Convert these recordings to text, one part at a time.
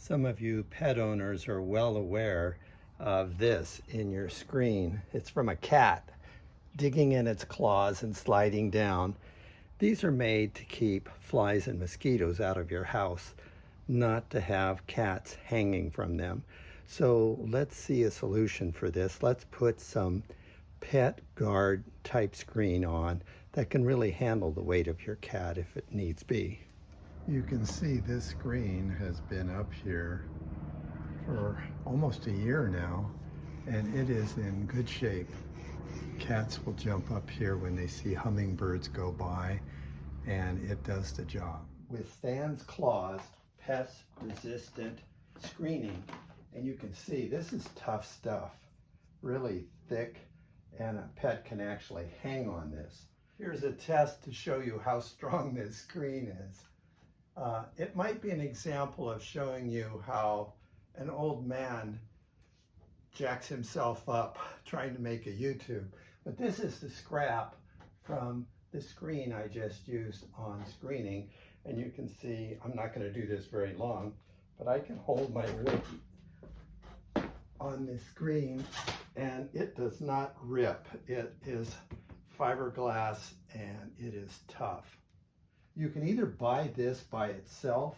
Some of you pet owners are well aware of this in your screen. It's from a cat digging in its claws and sliding down. These are made to keep flies and mosquitoes out of your house, not to have cats hanging from them. So let's see a solution for this. Let's put some pet guard type screen on that can really handle the weight of your cat if it needs be. You can see this screen has been up here for almost a year now, and it is in good shape. Cats will jump up here when they see hummingbirds go by, and it does the job. Withstands claws, pest resistant screening, and you can see this is tough stuff, really thick, and a pet can actually hang on this. Here's a test to show you how strong this screen is. It might be an example of showing you how an old man jacks himself up trying to make a YouTube. But this is the scrap from the screen I just used on screening. And you can see, I'm not going to do this very long, but I can hold my weight on this screen and it does not rip. It is fiberglass and it is tough. You can either buy this by itself,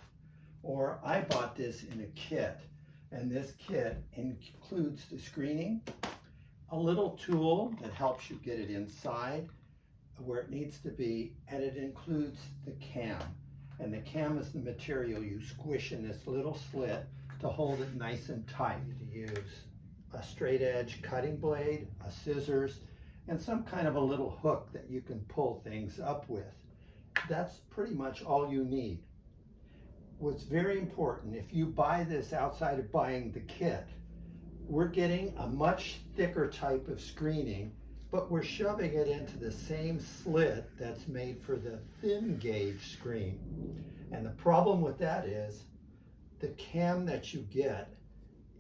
or I bought this in a kit, and this kit includes the screening, a little tool that helps you get it inside where it needs to be, and it includes the cam. And the cam is the material you squish in this little slit to hold it nice and tight. You use a straight edge cutting blade, a scissors, and some kind of a little hook that you can pull things up with. That's pretty much all you need. What's very important, if you buy this outside of buying the kit, we're getting a much thicker type of screening, but we're shoving it into the same slit that's made for the thin gauge screen. And the problem with that is the cam that you get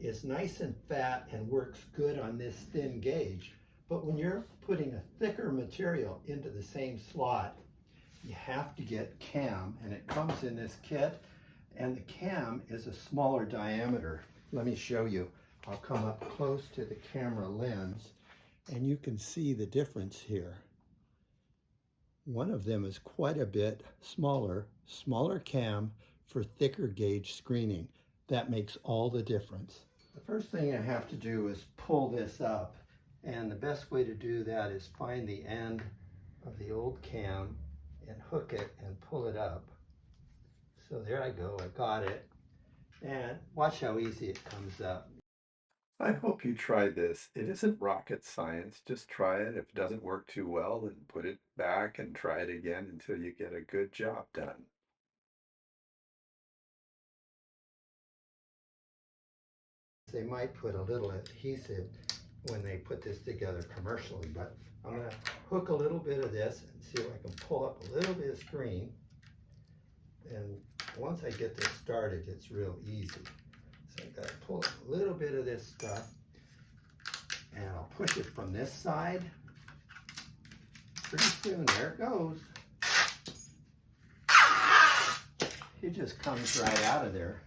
is nice and fat and works good on this thin gauge. But when you're putting a thicker material into the same slot, you have to get cam, and it comes in this kit, and the cam is a smaller diameter. Let me show you. I'll come up close to the camera lens, and you can see the difference here. One of them is quite a bit smaller cam for thicker gauge screening. That makes all the difference. The first thing I have to do is pull this up, and the best way to do that is find the end of the old cam and hook it and pull it up. So there I go, I got it. And watch how easy it comes up. I hope you try this. It isn't rocket science, just try it. If it doesn't work too well, then put it back and try it again until you get a good job done. They might put a little adhesive when they put this together commercially, but I'm going to hook a little bit of this and see if I can pull up a little bit of screen. And once I get this started, it's real easy. So I got to pull up a little bit of this stuff, and I'll push it from this side. Pretty soon, there it goes. It just comes right out of there.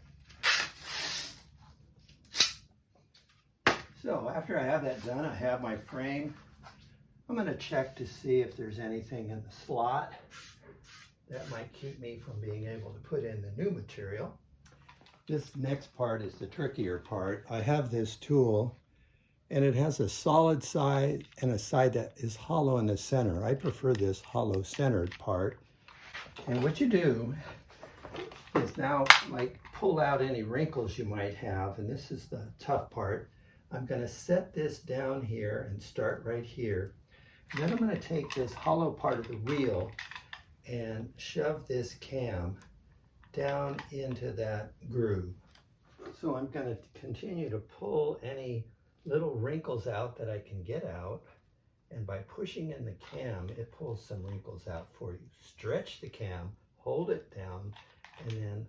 So after I have that done, I have my frame. I'm going to check to see if there's anything in the slot that might keep me from being able to put in the new material. This next part is the trickier part. I have this tool, and it has a solid side and a side that is hollow in the center. I prefer this hollow centered part. And what you do is now like pull out any wrinkles you might have, and this is the tough part. I'm going to set this down here and start right here. And then I'm going to take this hollow part of the wheel and shove this cam down into that groove. So I'm going to continue to pull any little wrinkles out that I can get out. And by pushing in the cam, it pulls some wrinkles out for you. Stretch the cam, hold it down, and then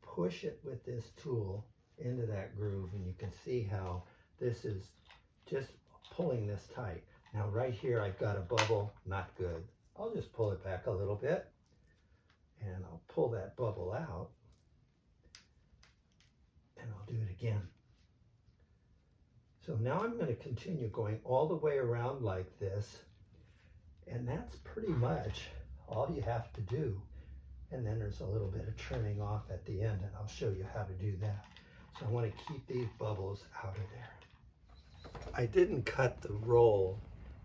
push it with this tool into that groove. And you can see how this is just pulling this tight. Now right here I've got a bubble, not good. I'll just pull it back a little bit and I'll pull that bubble out. again. So now I'm going to continue going all the way around like this, and that's pretty much all you have to do. And then there's a little bit of trimming off at the end, and I'll show you how to do that. So I want to keep these bubbles out of there. I didn't cut the roll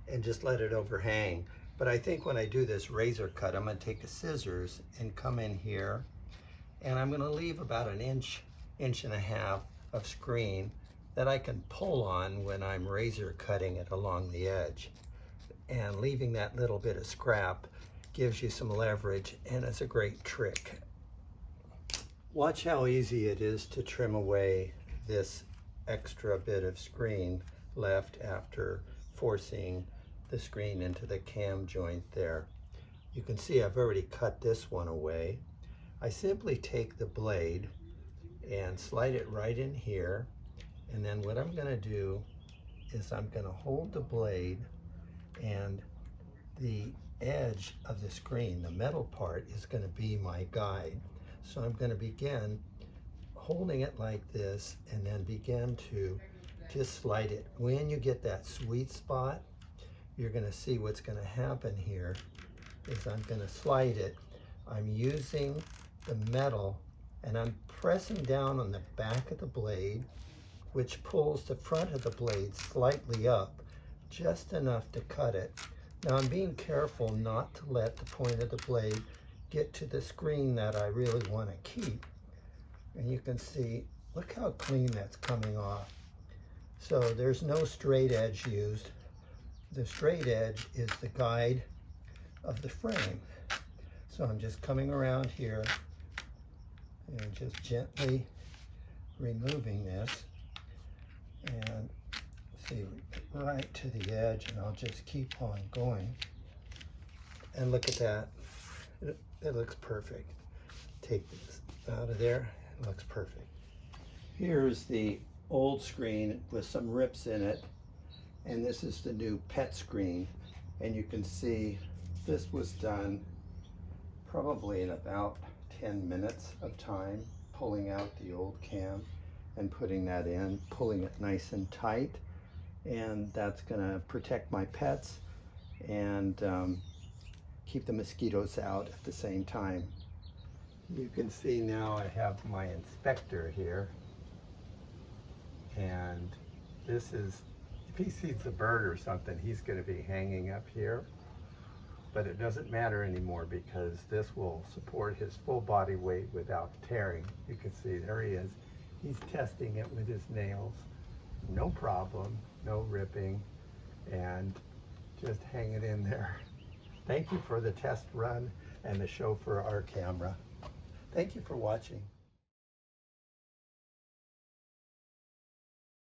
and just let it overhang, but I think when I do this razor cut, I'm going to take the scissors and come in here, and I'm going to leave about an inch, inch and a half of screen that I can pull on when I'm razor cutting it along the edge. And leaving that little bit of scrap gives you some leverage, and it's a great trick. Watch how easy it is to trim away this extra bit of screen left after forcing the screen into the cam joint there. You can see I've already cut this one away. I simply take the blade and slide it right in here, and then what I'm going to do is I'm going to hold the blade, and the edge of the screen, the metal part, is going to be my guide. So I'm going to begin holding it like this and then begin to just slide it. When you get that sweet spot, you're going to see what's going to happen here is I'm going to slide it. I'm using the metal and I'm pressing down on the back of the blade, which pulls the front of the blade slightly up, just enough to cut it. Now I'm being careful not to let the point of the blade get to the screen that I really want to keep. And you can see, look how clean that's coming off. So there's no straight edge used. The straight edge is the guide of the frame. So I'm just coming around here and just gently removing this, and see, right to the edge, and I'll just keep on going. And look at that, it looks perfect. Take this out of there, it looks perfect. Here's the old screen with some rips in it, and this is the new PET screen, and you can see this was done probably in about 10 minutes of time, pulling out the old cam and putting that in, pulling it nice and tight, and that's gonna protect my pets and keep the mosquitoes out at the same time. You can see now I have my inspector here, and this is, if he sees a bird or something, he's going to be hanging up here, but it doesn't matter anymore because this will support his full body weight without tearing. You can see there he is. He's testing it with his nails. No problem, no ripping, and just hang it in there. Thank you for the test run and the show for our camera. Thank you for watching.